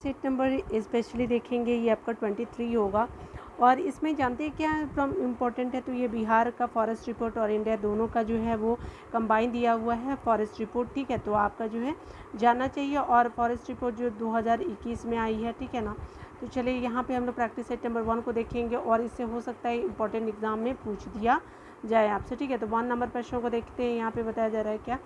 Set number specially देखेंगे ये आपका 23 होगा और इसमें जानते हैं क्या फ्रॉम इम्पोर्टेंट है, तो ये बिहार का फॉरेस्ट रिपोर्ट और इंडिया दोनों का जो है वो कंबाइन दिया हुआ है फॉरेस्ट रिपोर्ट, ठीक है। तो आपका जो है जानना चाहिए और फॉरेस्ट रिपोर्ट जो 2021 में आई है, ठीक है ना। तो चलिए यहाँ पे हम लोग प्रैक्टिस सेट नंबर 1 को देखेंगे और इससे हो सकता है इंपॉर्टेंट एग्जाम में पूछ दिया जाए आपसे, ठीक है। तो 1 नंबर प्रश्नों को देखते हैं। यहाँ पे बताया जा रहा है क्या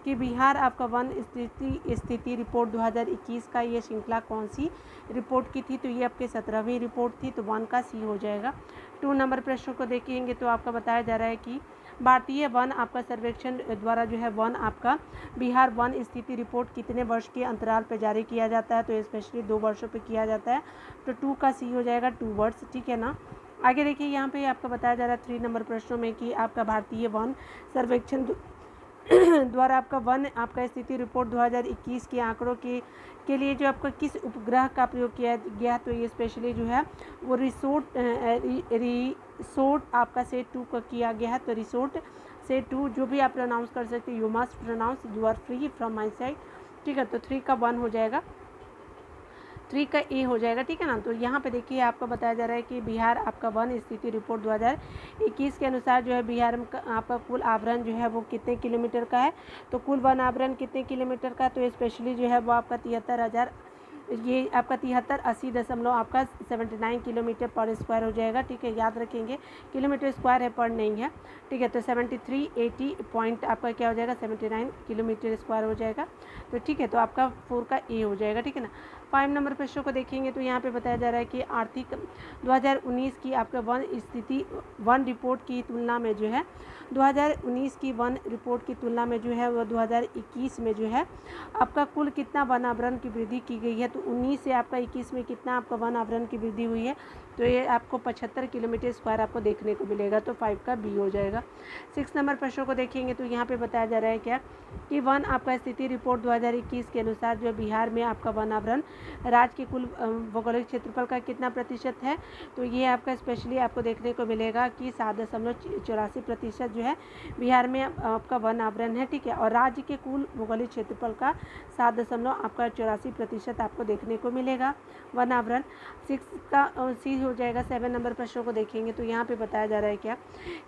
कि बिहार आपका वन स्थिति रिपोर्ट 2021 का ये श्रृंखला कौन सी रिपोर्ट की थी, तो ये आपके 17वीं रिपोर्ट थी, तो 1 का सी हो जाएगा। 2 नंबर प्रश्नों को देखेंगे तो आपका बताया जा रहा है कि भारतीय वन आपका सर्वेक्षण द्वारा जो है वन आपका बिहार वन स्थिति रिपोर्ट कितने वर्ष के अंतराल पर जारी किया जाता है, तो स्पेशली 2 वर्षों पे किया जाता है, तो 2 का सी हो जाएगा 2 वर्ष, ठीक है ना। आगे देखिए यहाँ पे आपका बताया जा रहा है 3 नंबर प्रश्नों में कि आपका भारतीय वन सर्वेक्षण द्वारा आपका वन आपका स्थिति रिपोर्ट 2021 के आंकड़ों के लिए जो आपका किस उपग्रह का प्रयोग किया गया, तो ये स्पेशली जो है वो रिसोर्ट आपका सेट 2 का किया गया है, तो रिसोर्ट सेट 2 जो भी आप प्रोनाउंस कर सकते हैं, you must pronounce, you are free from my side, ठीक है। तो 3 का 1 हो जाएगा, 3 का ए हो जाएगा, ठीक है ना। तो यहाँ पे देखिए आपको बताया जा रहा है कि बिहार आपका वन स्थिति रिपोर्ट 2021 के अनुसार जो है बिहार में आपका कुल आवरण जो है वो कितने किलोमीटर का है, तो कुल वन आवरण कितने किलोमीटर का, तो स्पेशली जो है वो आपका 73,000 ये आपका 7380 आपका 79 किलोमीटर पर स्क्वायर हो जाएगा, ठीक है। याद रखेंगे किलोमीटर स्क्वायर है, पर नहीं है, ठीक है। तो 7380 पॉइंट आपका क्या हो जाएगा 79 किलोमीटर स्क्वायर हो जाएगा, तो ठीक है। तो आपका 4 का ए हो जाएगा, ठीक है ना। 5 नंबर प्रश्नों को देखेंगे तो यहाँ पे बताया जा रहा है कि आर्थिक 2019 की आपका वन स्थिति वन रिपोर्ट की तुलना में जो है 2019 की वन रिपोर्ट की तुलना में जो है वो 2021 में जो है आपका कुल कितना वन आवरण की वृद्धि की गई है, तो 19 से आपका 21 में कितना आपका वन आवरण की वृद्धि हुई है, तो ये आपको 75 किलोमीटर स्क्वायर आपको देखने को मिलेगा, तो 5 का बी हो जाएगा। 6 नंबर प्रश्नों को देखेंगे तो यहाँ पे बताया जा रहा है क्या कि वन आपका स्थिति रिपोर्ट 2021 के अनुसार जो बिहार में आपका वन आवरण राज्य के कुल भौगोलिक क्षेत्रफल का कितना प्रतिशत है, तो ये आपका स्पेशली आपको देखने को मिलेगा कि 7.84% जो है बिहार में आपका वन आवरण है, ठीक है। और राज्य के कुल भौगोलिक क्षेत्रफल का 7.84% आपको देखने को मिलेगा वन आवरण। 6 का सी हो जाएगा। 7 नंबर प्रश्नों को देखेंगे तो यहाँ पे बताया जा रहा है क्या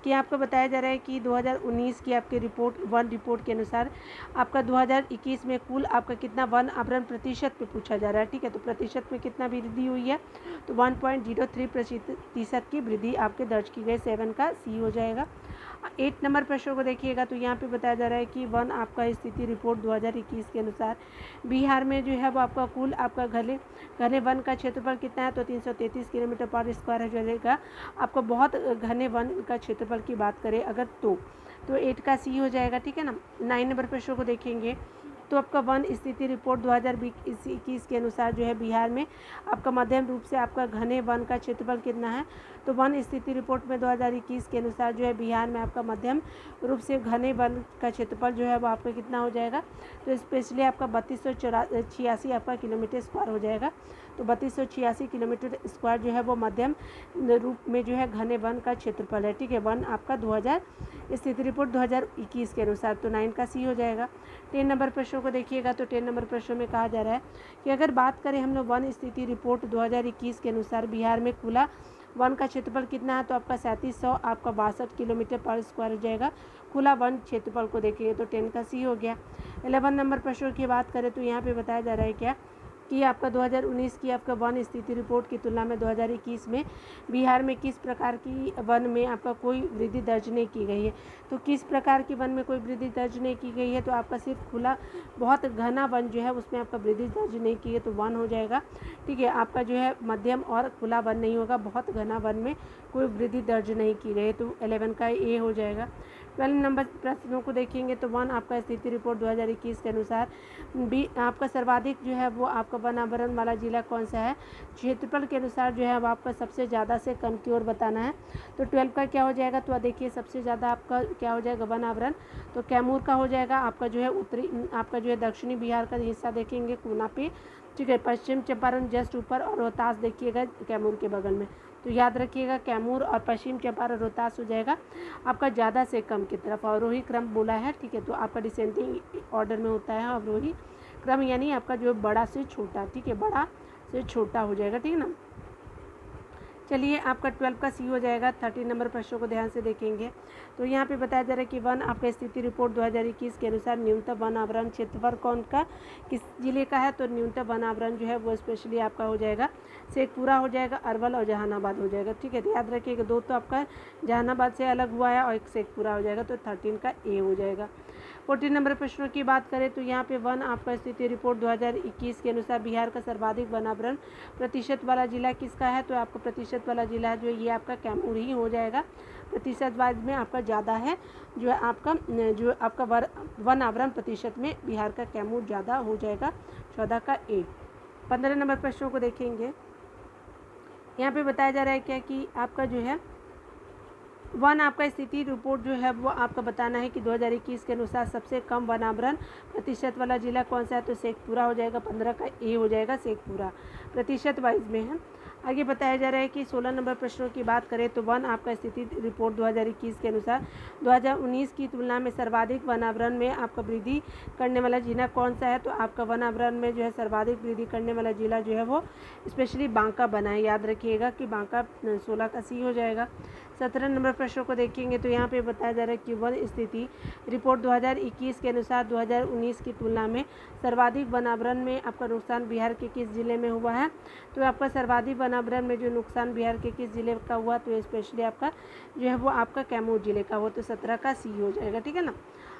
कि आपको बताया जा रहा है कि 2019 की आपकी रिपोर्ट के अनुसार आपका 2021 में कुल आपका कितना वन आवरण प्रतिशत पे पूछा जा रहा है, ठीक है। तो प्रतिशत में कितना वृद्धि हुई है, तो 1.03% की वृद्धि आपके दर्ज की गई, 7 का सी हो जाएगा। 8 नंबर प्रश्नों को देखिएगा तो यहाँ पे बताया जा रहा है कि वन आपका स्थिति रिपोर्ट 2021 के अनुसार बिहार में जो है वो आपका कुल आपका घने वन का क्षेत्रफल कितना है, तो 333 किलोमीटर पर स्क्वायर हो जाएगा। आपको बहुत घने वन का क्षेत्रफल की बात करें अगर तो 8 का सी हो जाएगा, ठीक है ना। 9 नंबर प्रश्नों को देखेंगे तो आपका वन स्थिति रिपोर्ट 2021 के अनुसार जो है बिहार में आपका मध्यम रूप से आपका घने वन का क्षेत्रफल कितना है, तो वन स्थिति रिपोर्ट में 2021 के अनुसार जो है बिहार में आपका मध्यम रूप से घने वन का क्षेत्रफल जो है वो आपका कितना हो जाएगा, तो स्पेशली आपका 3286 आपका किलोमीटर स्क्वायर हो जाएगा। तो 3286 किलोमीटर स्क्वायर जो है वो मध्यम रूप में जो है घने वन का क्षेत्रफल है, ठीक है। वन आपका 2000 स्थिति रिपोर्ट 2021 के अनुसार, तो 9 का सी हो जाएगा। 10 नंबर प्रश्नों को देखिएगा तो 10 नंबर प्रश्नों में कहा जा रहा है कि अगर बात करें हम लोग वन स्थिति रिपोर्ट 2021 के अनुसार बिहार में खुला वन का क्षेत्रफल कितना है, तो आपका 3700 आपका 62 किलोमीटर पर स्क्वायर हो जाएगा। खुला वन क्षेत्रफल को देखिए तो 10 का सी हो गया। 11 नंबर प्रश्नों की बात करें तो यहाँ पे बताया जा रहा है क्या कि आपका 2019 की आपका वन स्थिति रिपोर्ट की तुलना में 2021 में बिहार में किस प्रकार की वन में आपका कोई वृद्धि दर्ज नहीं की गई है, तो किस प्रकार की वन में कोई वृद्धि दर्ज नहीं की गई है, तो आपका सिर्फ खुला बहुत घना वन जो है उसमें आपका वृद्धि दर्ज नहीं की है, तो 1 हो जाएगा, ठीक है। आपका जो है मध्यम और खुला वन नहीं होगा, बहुत घना वन में कोई वृद्धि दर्ज नहीं की गई है, तो 11 का ए हो जाएगा। 12 नंबर प्रश्नों को देखेंगे तो वन आपका स्थिति रिपोर्ट 2021 के अनुसार भी आपका सर्वाधिक जो है वो आपका वन आवरण वाला जिला कौन सा है, क्षेत्रफल के अनुसार जो है वो आपका सबसे ज़्यादा से कम की ओर बताना है, तो 12 का क्या हो जाएगा, तो देखिए सबसे ज़्यादा आपका क्या हो जाएगा वन आवरण, तो कैमूर का हो जाएगा। आपका जो है उत्तरी आपका जो है दक्षिणी बिहार का हिस्सा देखेंगे कोना पे, ठीक है। पश्चिम चंपारण जस्ट ऊपर और रोहतास देखिएगा कैमूर के बगल में, तो याद रखिएगा कैमूर और पश्चिम चंपारण रोहतास हो जाएगा आपका ज़्यादा से कम की तरफ, अवरोही क्रम बोला है, ठीक है। तो आपका डिसेंडिंग ऑर्डर में होता है अवरोही क्रम, यानी आपका जो बड़ा से छोटा, ठीक है, बड़ा से छोटा हो जाएगा, ठीक है ना। चलिए आपका 12 का सी हो जाएगा। 13 नंबर प्रश्नों को ध्यान से देखेंगे तो यहाँ पे बताया जा रहा है कि वन आपका स्थिति रिपोर्ट 2021 के अनुसार न्यूनतम वन आवरण क्षेत्रफल कौन का किस जिले का है। तो न्यूनतम वन आवरण जो है वो स्पेशली आपका हो जाएगा शेखपुरा हो जाएगा, अरवल और जहानाबाद हो जाएगा, ठीक है। तो याद रखिएगा 2 तो आपका जहानाबाद से अलग हुआ है और एक शेखपुरा हो जाएगा, तो 13 का ए हो जाएगा। 14 नंबर प्रश्नों की बात करें तो यहाँ पे वन आपका स्थिति रिपोर्ट 2021 के अनुसार बिहार का सर्वाधिक वनावरण प्रतिशत वाला जिला किसका है। तो आपका प्रतिशत वाला जिला जो ये आपका कैमूर ही हो जाएगा। प्रतिशत वाइज में आपका ज़्यादा है जो आपका वन आवरण प्रतिशत में बिहार का कैमूर ज़्यादा हो जाएगा। 14 का ए। 15 नंबर प्रश्नों को देखेंगे। यहाँ पे बताया जा रहा है क्या कि आपका जो है वन आपका स्थिति रिपोर्ट जो है वो आपका बताना है कि 2021 के अनुसार सबसे कम वनावरण प्रतिशत वाला जिला कौन सा है। तो शेखपुरा हो जाएगा। 15 का ए हो जाएगा शेखपुरा, प्रतिशत वाइज में है। आगे बताया जा रहा है कि 16 नंबर प्रश्नों की बात करें तो वन आपका स्थिति रिपोर्ट 2021 के अनुसार 2019 की तुलना में सर्वाधिक वनावरण में आपका वृद्धि करने वाला जिला कौन सा है। तो आपका वनावरण में जो है सर्वाधिक वृद्धि करने वाला जिला जो है वो स्पेशली बांका बना है। याद रखिएगा कि बांका 16 का सी हो जाएगा। 17 नंबर प्रश्नों को देखेंगे तो यहाँ पे बताया जा रहा है कि वन स्थिति रिपोर्ट 2021 के अनुसार 2019 की तुलना में सर्वाधिक वनावरण में आपका नुकसान बिहार के किस जिले में हुआ है। तो आपका सर्वाधिक वनावरण में जो नुकसान बिहार के किस जिले का हुआ तो स्पेशली आपका जो है वो आपका कैमूर जिले का हुआ, तो 17 का सी हो जाएगा, ठीक है ना।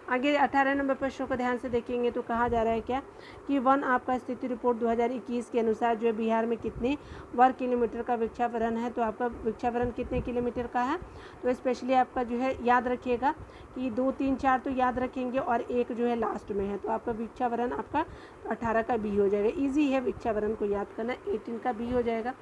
आगे 18 नंबर प्रश्नों को ध्यान से देखेंगे तो कहा जा रहा है क्या कि वन आपका स्थिति रिपोर्ट 2021 के अनुसार जो है बिहार में कितने वर्ग किलोमीटर का वृक्षावरण है। तो आपका वृक्षावरण कितने किलोमीटर का है। तो स्पेशली आपका जो है याद रखिएगा कि 2, 3, 4 तो याद रखेंगे और एक जो है लास्ट में है। तो आपका वृक्षावरण आपका 18 का बी हो जाएगा। ईजी है वृक्षावरण को याद करना। 18 का बी हो जाएगा।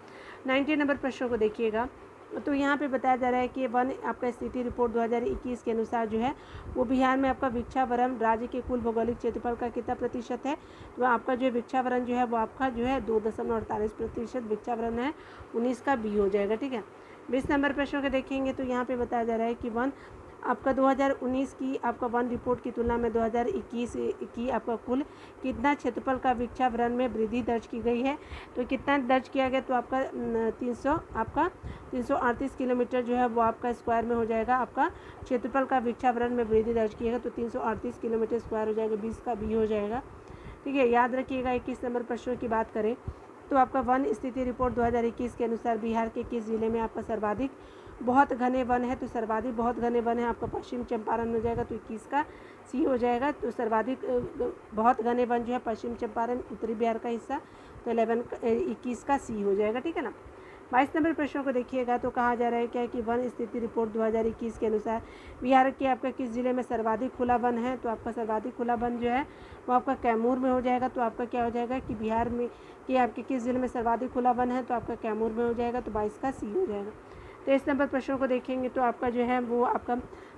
19 नंबर प्रश्नों को देखिएगा तो यहाँ पे बताया जा रहा है कि वन आपका स्थिति रिपोर्ट 2021 के अनुसार जो है वो बिहार में आपका वृक्षावरण राज्य के कुल भौगोलिक क्षेत्रफल का कितना प्रतिशत है। तो आपका जो वृक्षावरण जो है वो आपका जो है 2.48% वृक्षावरण है। 19 का बी हो जाएगा, ठीक है। 20 नंबर प्रश्नों को देखेंगे तो यहाँ पे बताया जा रहा है कि वन आपका 2019 की आपका वन रिपोर्ट की तुलना में 2021 की आपका कुल कितना क्षेत्रफल का वृक्षावरण में वृद्धि दर्ज की गई है। तो कितना दर्ज किया गया। तो आपका 338 किलोमीटर जो है वो आपका स्क्वायर में हो जाएगा। आपका क्षेत्रफल का वृक्षावरण में वृद्धि दर्ज किएगा तो 338 किलोमीटर स्क्वायर हो जाएगा। 20 का बी हो जाएगा, ठीक है। याद रखिएगा 21 नंबर प्रश्नों की बात करें तो आपका वन स्थिति रिपोर्ट 2021 के अनुसार बिहार के किस जिले में आपका सर्वाधिक बहुत घने वन है। तो सर्वाधिक बहुत घने वन है आपका पश्चिम चंपारण हो जाएगा। तो 21 का सी हो जाएगा। तो सर्वाधिक बहुत घने वन जो है पश्चिम चंपारण उत्तरी बिहार का हिस्सा, तो 21 का सी हो जाएगा, ठीक है ना। 22 नंबर प्रश्नों को देखिएगा तो कहा जा रहा है क्या कि वन स्थिति रिपोर्ट 2021 के अनुसार बिहार के आपका किस जिले में सर्वाधिक खुला वन है। तो आपका सर्वाधिक खुला वन जो है वो आपका कैमूर में हो जाएगा। तो आपका क्या हो जाएगा कि बिहार में कि आपके किस जिले में सर्वाधिक खुला वन है। तो आपका कैमूर में हो जाएगा। तो 22 का सी हो जाएगा। 23 नंबर प्रश्नों को देखेंगे तो आपका जो है वो आपका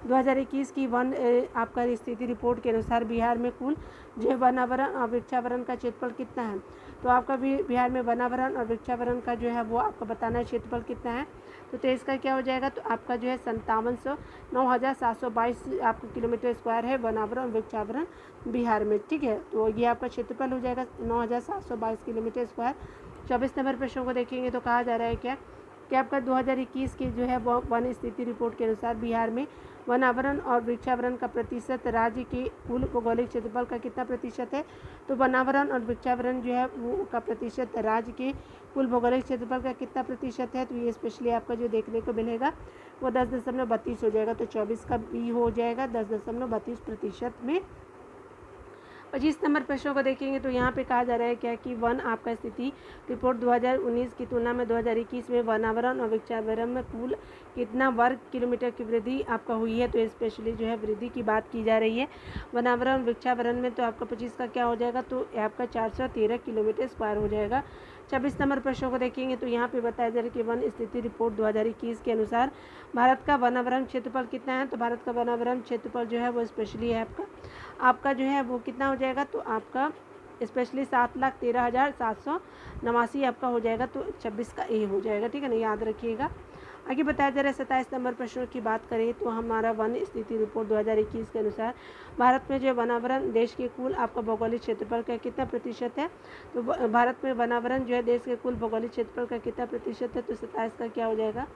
2021 की वन आपका स्थिति रिपोर्ट के अनुसार बिहार में कुल जो है वनावरण और वृक्षावरण का क्षेत्रफल कितना है। तो आपका भी बिहार में वनावरण और वृक्षावरण का जो है वो आपका बताना है क्षेत्रफल कितना है। तो 23 का क्या हो जाएगा। तो आपका जो है 9,722 आपका किलोमीटर स्क्वायर है वनावरण और वृक्षावरण बिहार में, ठीक है। तो ये आपका क्षेत्रफल हो जाएगा 9,722 किलोमीटर स्क्वायर। 24 नंबर प्रश्नों को देखेंगे तो कहा जा रहा है क्या कि आपका 2021 की जो है वो वन स्थिति रिपोर्ट के अनुसार बिहार में वनावरण और वृक्षावरण का प्रतिशत राज्य के कुल भौगोलिक क्षेत्रफल का कितना प्रतिशत है। तो वनावरण और वृक्षावरण जो है वो का प्रतिशत राज्य के कुल भौगोलिक क्षेत्रफल का कितना प्रतिशत है। तो ये स्पेशली आपका जो देखने को मिलेगा वो 10.32 हो जाएगा। तो 24 का बी हो जाएगा 10.32% में। 25 नंबर प्रश्नों को देखेंगे तो यहाँ पे कहा जा रहा है क्या कि वन आपका स्थिति रिपोर्ट 2019 की तुलना में 2021 में वनावरण और वृक्षावरण में कुल कितना वर्ग किलोमीटर की वृद्धि आपका हुई है। तो स्पेशली जो है वृद्धि की बात की जा रही है वनावरण वृक्षावरण में। तो आपका 25 का क्या हो जाएगा। तो आपका 413 किलोमीटर स्क्वायर हो जाएगा। 26 नंबर प्रश्नों को देखेंगे तो यहाँ पे बताया जा रहा है कि वन स्थिति रिपोर्ट 2021 के अनुसार भारत का वनावरण क्षेत्रफल कितना है। तो भारत का वनावरण क्षेत्रफल जो है वो स्पेशली है आपका जो है वो कितना हो जाएगा। तो आपका स्पेशली 7,13,789 आपका हो जाएगा। तो 26 का ए हो जाएगा, ठीक है ना। याद रखिएगा। आगे बताया जा रहा है 27 नंबर प्रश्न की बात करें तो हमारा वन स्थिति रिपोर्ट 2021 के अनुसार भारत में जो वनावरण देश के कुल आपका भौगोलिक क्षेत्रफल का कितना प्रतिशत है। तो भारत में वनावरण जो है देश के कुल भौगोलिक क्षेत्रफल का कितना प्रतिशत है, तो 27 का क्या हो जाएगा,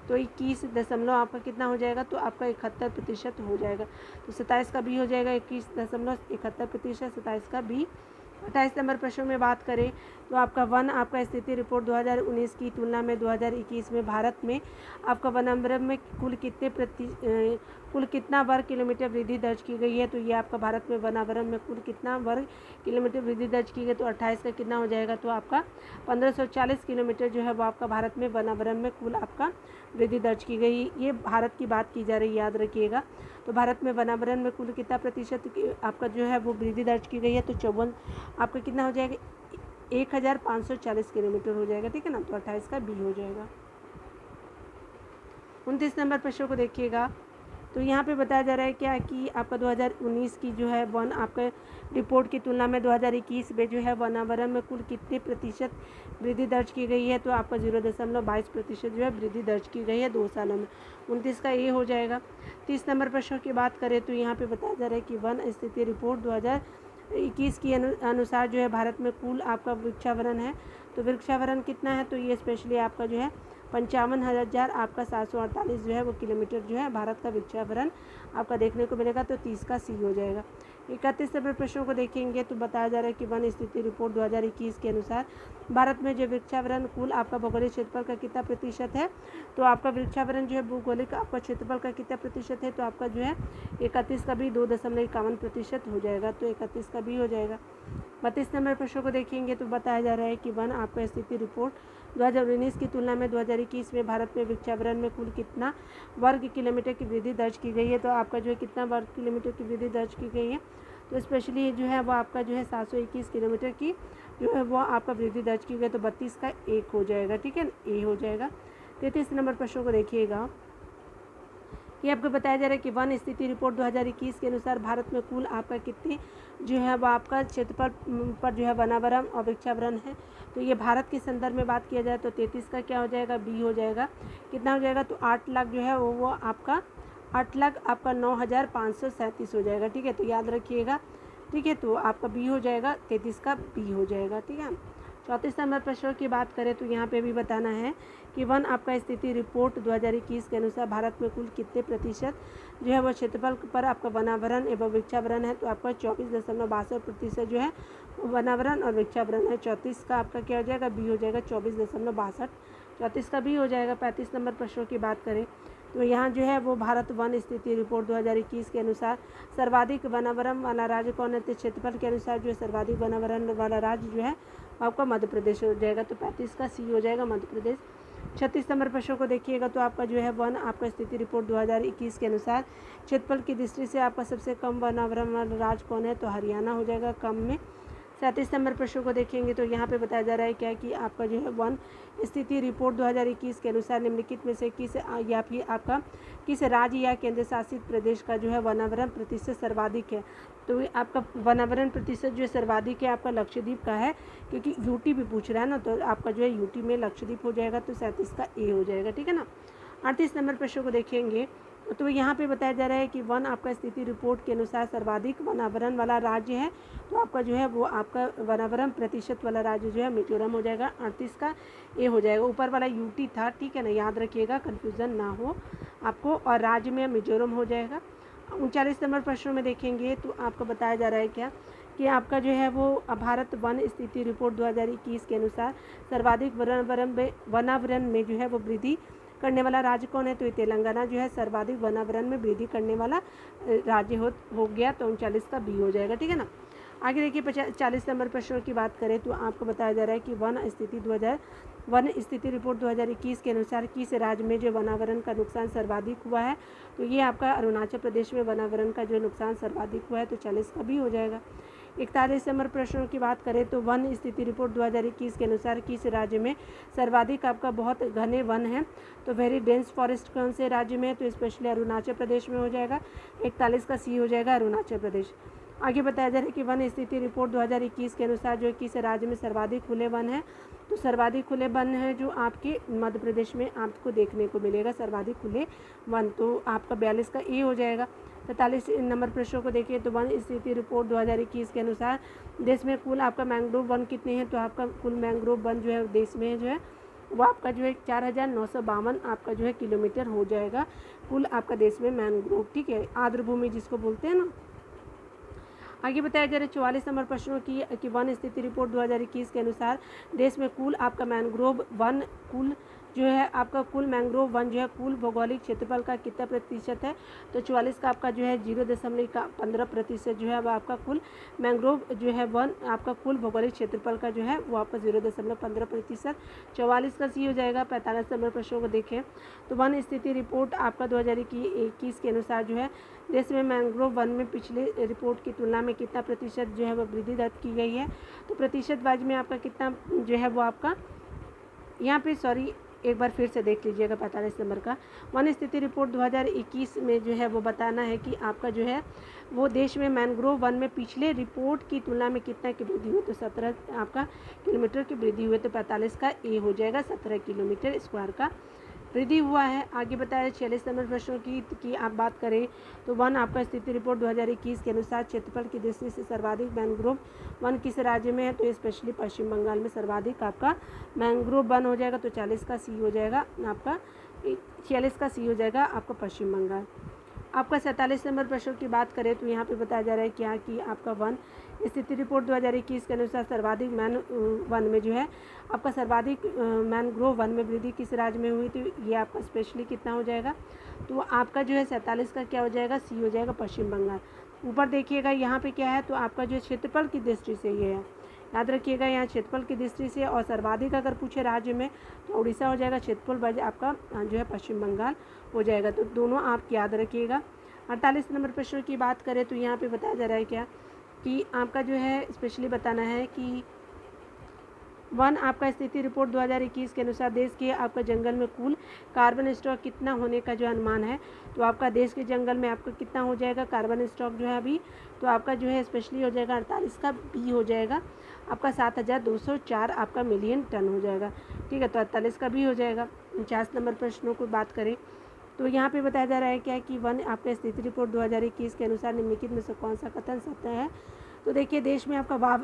तो 21 दशमलव आपका कितना हो जाएगा, तो आपका 71% हो जाएगा। तो 27 का बी हो जाएगा 21.71%, 27 का बी। 28 नंबर प्रश्न में बात करें तो आपका वन आपका स्थिति रिपोर्ट 2019 की तुलना में 2021 में भारत में आपका वनावरण में कुल कितना वर्ग किलोमीटर वृद्धि दर्ज की गई है। तो ये आपका भारत में वनावरण में कुल कितना वर्ग किलोमीटर वृद्धि दर्ज की गई, तो 28 का कितना हो जाएगा, तो आपका 1540 किलोमीटर जो है वो आपका भारत में वनावरण में कुल आपका वृद्धि दर्ज की गई। ये भारत की बात की जा रही है, याद रखिएगा। तो भारत में वनावरण में कुल कितना प्रतिशत आपका जो है वो वृद्धि दर्ज की गई है, तो 54 आपका कितना हो जाएगा, 1540 किलोमीटर हो जाएगा, ठीक है ना। तो 28 का बी हो जाएगा। 29 नंबर प्रश्न को देखिएगा तो यहाँ पे बताया जा रहा है क्या कि आपका 2019 की जो है वन आपका रिपोर्ट की तुलना में 2021 में जो है वनावरण में कुल कितने प्रतिशत वृद्धि दर्ज की गई है। तो आपका 0.22% जो है वृद्धि दर्ज की गई है 2 सालों में। 29 का ये हो जाएगा। 30 नंबर प्रश्न की बात करें तो यहाँ पे बताया जा रहा है कि वन स्थिति रिपोर्ट 2021 के अनुसार जो है भारत में कुल आपका वृक्षावरण है। तो वृक्षावरण कितना है, तो ये स्पेशली आपका जो है 55,000 आपका 748 जो है वो किलोमीटर जो है भारत का वृक्षावरण आपका देखने को मिलेगा। तो 30 का सी हो जाएगा। 31 नंबर प्रश्नों को देखेंगे तो बताया जा रहा है कि वन स्थिति रिपोर्ट 2021 के अनुसार भारत में जो वृक्षावरण कुल आपका भौगोलिक क्षेत्रफल का कितना प्रतिशत है। तो आपका वृक्षावरण जो है भूगोलिक आपका क्षेत्रफल का कितना प्रतिशत है, तो आपका जो है 31 का भी 2.51% हो जाएगा। तो 31 का भी हो जाएगा। 32 नंबर प्रश्नों को देखेंगे तो बताया जा रहा है कि वन आपका स्थिति रिपोर्ट 2019 की तुलना में 2021 में भारत में वृक्षावरण में कुल कितना वर्ग किलोमीटर की वृद्धि दर्ज की गई है। तो आपका जो है कितना वर्ग किलोमीटर की वृद्धि दर्ज की गई है, तो स्पेशली जो है वो आपका जो है 721 किलोमीटर की जो है वो आपका वृद्धि दर्ज की गई। तो 32 का 1 हो जाएगा, ठीक है, ए हो जाएगा। 33 नंबर प्रश्नों को देखिएगा। ये आपको बताया जा रहा है कि वन स्थिति रिपोर्ट 2021 के अनुसार भारत में कुल आपका कितने जो है वो आपका क्षेत्रफल पर जो है वनावरण और वृक्षावरण है। तो ये भारत के संदर्भ में बात किया जाए तो 33 का क्या हो जाएगा, बी हो जाएगा। कितना हो जाएगा, तो 8 लाख जो है वो आपका 8 लाख आपका 9,537 हो जाएगा, ठीक है। तो याद रखिएगा, ठीक है। तो आपका बी हो जाएगा, 33 का बी हो जाएगा, ठीक है। 34 नंबर प्रश्न की बात करें तो यहाँ पे भी बताना है कि वन आपका स्थिति रिपोर्ट 2021 के अनुसार भारत में कुल कितने प्रतिशत जो है वो क्षेत्रफल पर आपका वनावरण एवं वृक्षावरण है। तो आपका 24.62% जो है वनावरण और वृक्षावरण है। 34 का आपका क्या हो जाएगा, बी हो जाएगा, 24.62, 34 का बी हो जाएगा। 35 नंबर प्रश्नों की बात करें तो यहाँ जो है वो भारत वन स्थिति रिपोर्ट 2021 के अनुसार सर्वाधिक वनावरण वाला राज्य कौन है। तो क्षेत्रफल के अनुसार जो है सर्वाधिक वनावरण वाला राज्य जो है आपका मध्य प्रदेश हो जाएगा। तो 35 का सी हो जाएगा, मध्य प्रदेश। 36 नंबर प्रश्नों को देखिएगा तो आपका जो है वन आपका स्थिति रिपोर्ट 2021 के अनुसार क्षेत्रफल की दृष्टि से आपका सबसे कम वनावरण वाला राज्य कौन है। तो हरियाणा हो जाएगा कम में। 37 नंबर प्रश्नों को देखेंगे तो यहाँ पे बताया जा रहा है क्या कि आपका जो है वन स्थिति रिपोर्ट 2021 के अनुसार निम्नलिखित में से किस या फिर आपका किस राज्य या केंद्र शासित प्रदेश का जो है वनावरण प्रतिशत सर्वाधिक है। तो आपका वनावरण प्रतिशत जो है सर्वाधिक है आपका लक्षद्वीप का है, क्योंकि यूटी भी पूछ रहा है ना, तो आपका जो है यूटी में लक्षद्वीप हो जाएगा। तो 37 का ए हो जाएगा, ठीक है ना। 38 नंबर प्रश्न को देखेंगे तो यहाँ पे बताया जा रहा है कि वन आपका स्थिति रिपोर्ट के अनुसार सर्वाधिक वनावरण वाला राज्य है। तो आपका जो है वो आपका वनावरण प्रतिशत वाला राज्य जो है मिजोरम हो जाएगा। 38 का ए हो जाएगा। ऊपर वाला यूटी था, ठीक है ना, याद रखिएगा, कन्फ्यूज़न ना हो आपको। और राज्य में मिजोरम हो जाएगा। 39 नंबर प्रश्नों में देखेंगे तो आपको बताया जा रहा है क्या कि आपका जो है वो भारत वन स्थिति रिपोर्ट 2021 के अनुसार सर्वाधिक वनावरण में जो है वो वृद्धि करने वाला राज्य कौन है। तो ये तेलंगाना जो है सर्वाधिक वनावरण में वृद्धि करने वाला राज्य हो गया। तो 39 का बी हो जाएगा, ठीक है ना। आगे देखिए 40 नंबर प्रश्नों की बात करें तो आपको बताया जा रहा है कि वन स्थिति रिपोर्ट 2021 के अनुसार किस राज्य में जो वनावरण का नुकसान सर्वाधिक हुआ है। तो ये आपका अरुणाचल प्रदेश में वनावरण का जो नुकसान सर्वाधिक हुआ है। तो 40 का भी हो जाएगा। 41 नंबर प्रश्नों की बात करें तो वन स्थिति रिपोर्ट 2021 के अनुसार किस राज्य में सर्वाधिक आपका बहुत घने वन है। तो वेरी डेंस फॉरेस्ट कौन से राज्य में है। तो स्पेशली अरुणाचल प्रदेश में हो जाएगा। 41 का सी हो जाएगा, अरुणाचल प्रदेश। आगे बताया जा रहा है कि वन स्थिति रिपोर्ट 2021 के अनुसार जो है किस राज्य में सर्वाधिक खुले वन है, तो सर्वाधिक खुले वन है जो आपके मध्य प्रदेश में आपको देखने को मिलेगा सर्वाधिक खुले वन, तो आपका 42 का ए हो जाएगा। 43 नंबर प्रश्नों को देखिए तो वन स्थिति रिपोर्ट 2021 के अनुसार देश में कुल आपका मैंग्रोव वन कितने हैं, तो आपका कुल मैंग्रोव वन जो है देश में जो है वो आपका जो है 4952 आपका जो है किलोमीटर हो जाएगा कुल आपका देश में मैंग्रोव, ठीक है, आर्द्र भूमि जिसको बोलते हैं ना। आगे बताया जा रहा है 44 नंबर प्रश्नों की वन स्थिति रिपोर्ट 2021 के अनुसार देश में कुल आपका मैंग्रोव वन कुल जो है आपका कुल मैंग्रोव वन जो है कुल भौगोलिक क्षेत्रफल का कितना प्रतिशत है, तो 44 का आपका जो है 0.15% जो है अब आपका कुल मैंग्रोव जो है वन आपका कुल भौगोलिक क्षेत्रफल का जो है वो आपका 0.15%। 44 का सी हो जाएगा। 45 नंबर प्रश्नों को देखें तो वन स्थिति रिपोर्ट आपका 2021 के अनुसार जो है देश में मैंग्रोव वन में पिछले रिपोर्ट की तुलना में कितना प्रतिशत जो है वो वृद्धि दर्ज की गई है, तो प्रतिशत वाइज में आपका कितना जो है वो आपका यहाँ पे एक बार फिर से देख लीजिएगा 45 नंबर का वन स्थिति रिपोर्ट 2021 में जो है वो बताना है कि आपका जो है वो देश में मैंग्रोव वन में पिछले रिपोर्ट की तुलना में कितना की वृद्धि हुई, तो 17 आपका किलोमीटर की वृद्धि हुई, तो 45 का ए हो जाएगा, 17 किलोमीटर स्क्वायर का वृद्धि हुआ है। आगे बताया 46 नंबर प्रश्नों की आप बात करें तो वन आपका स्थिति रिपोर्ट 2021 के अनुसार क्षेत्रफल की दृष्टि से सर्वाधिक मैंग्रोव वन किस राज्य में है, तो स्पेशली पश्चिम बंगाल में सर्वाधिक आपका मैंग्रोव वन हो जाएगा, तो 40 का सी हो जाएगा आपका, 46 का सी हो जाएगा आपका पश्चिम बंगाल। आपका 47 नंबर प्रश्न की बात करें तो यहाँ पे बताया जा रहा है क्या कि आपका वन स्थिति रिपोर्ट 2021 के अनुसार सर्वाधिक वन में जो है आपका सर्वाधिक मैंग्रोव वन में वृद्धि किस राज्य में हुई, तो ये आपका स्पेशली कितना हो जाएगा, तो आपका जो है 47 का क्या हो जाएगा, सी हो जाएगा, पश्चिम बंगाल। ऊपर देखिएगा यहाँ पे क्या है, तो आपका जो क्षेत्रफल की दृष्टि से ये है, याद रखिएगा यहाँ क्षेत्रफल की दृष्टि से, और सर्वाधिक अगर पूछे राज्य में तो उड़ीसा हो जाएगा, क्षेत्रफल वाइज आपका जो है पश्चिम बंगाल हो जाएगा, तो दोनों आप याद रखिएगा। 48 नंबर प्रश्न की बात करें तो यहाँ पे बताया जा रहा है क्या कि आपका जो है स्पेशली बताना है कि वन आपका स्थिति रिपोर्ट 2021 के अनुसार देश के आपका जंगल में कुल कार्बन स्टॉक कितना होने का जो अनुमान है, तो आपका देश के जंगल में आपका कितना हो जाएगा कार्बन स्टॉक जो है अभी, तो आपका जो है स्पेशली हो जाएगा 48 का बी हो जाएगा आपका 7204 आपका मिलियन टन हो जाएगा, ठीक है, तो 48 का भी हो जाएगा। 49 नंबर प्रश्नों को बात करें तो यहाँ पे बताया जा रहा है क्या कि वन आपका स्थिति रिपोर्ट 2021 के अनुसार निम्नलिखित में से कौन सा कथन सत्य है, तो देखिए देश में आपका बाघ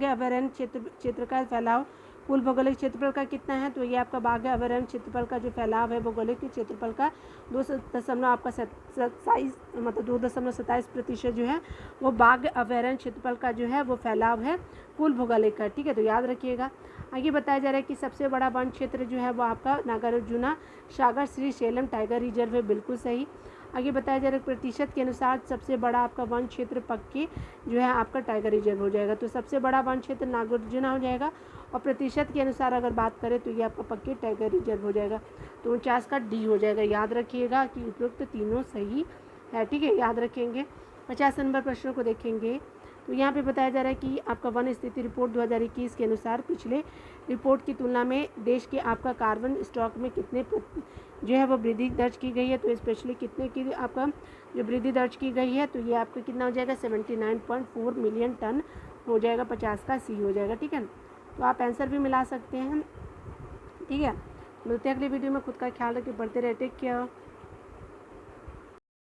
अभयारण्य क्षेत्र का फैलाव कुल भौगोलिक क्षेत्रफल का कितना है, तो ये आपका बाघ अभयारण्य क्षेत्रफल का जो फैलाव है भौगोलिक क्षेत्रफल का 2.27% जो है वो बाघ अभयारण्य क्षेत्रफल का जो है वो फैलाव है कुल भौगोलिक का, ठीक है, तो याद रखिएगा। आगे बताया जा रहा है कि सबसे बड़ा वन क्षेत्र जो है वो आपका नागार्जुना सागर श्री सेलम टाइगर रिजर्व है, बिल्कुल सही। आगे बताया जा रहा है प्रतिशत के अनुसार सबसे बड़ा आपका वन क्षेत्र पक्के जो है आपका टाइगर रिजर्व हो जाएगा, तो सबसे बड़ा वन क्षेत्र नागार्जुना हो जाएगा, और प्रतिशत के अनुसार अगर बात करें तो ये आपका पक्के टाइगर रिजर्व हो जाएगा, तो 49 का डी हो जाएगा। याद रखिएगा कि उपयुक्त तीनों सही है, ठीक है, याद रखेंगे। 50 नंबर प्रश्नों को देखेंगे तो यहाँ पे बताया जा रहा है कि आपका वन स्थिति रिपोर्ट 2021 के अनुसार पिछले रिपोर्ट की तुलना में देश के आपका कार्बन स्टॉक में कितने जो है वो वृद्धि दर्ज की गई है, तो स्पेशली कितने की आपका जो वृद्धि दर्ज की गई है, तो ये आपका कितना हो जाएगा 79.4 मिलियन टन हो जाएगा, 50 का सी हो जाएगा, ठीक है, तो आप आंसर भी मिला सकते हैं, ठीक है। मिलते हैं अगली वीडियो में, खुद का ख्याल रखिए, पढ़ते रहे, टेक केयर।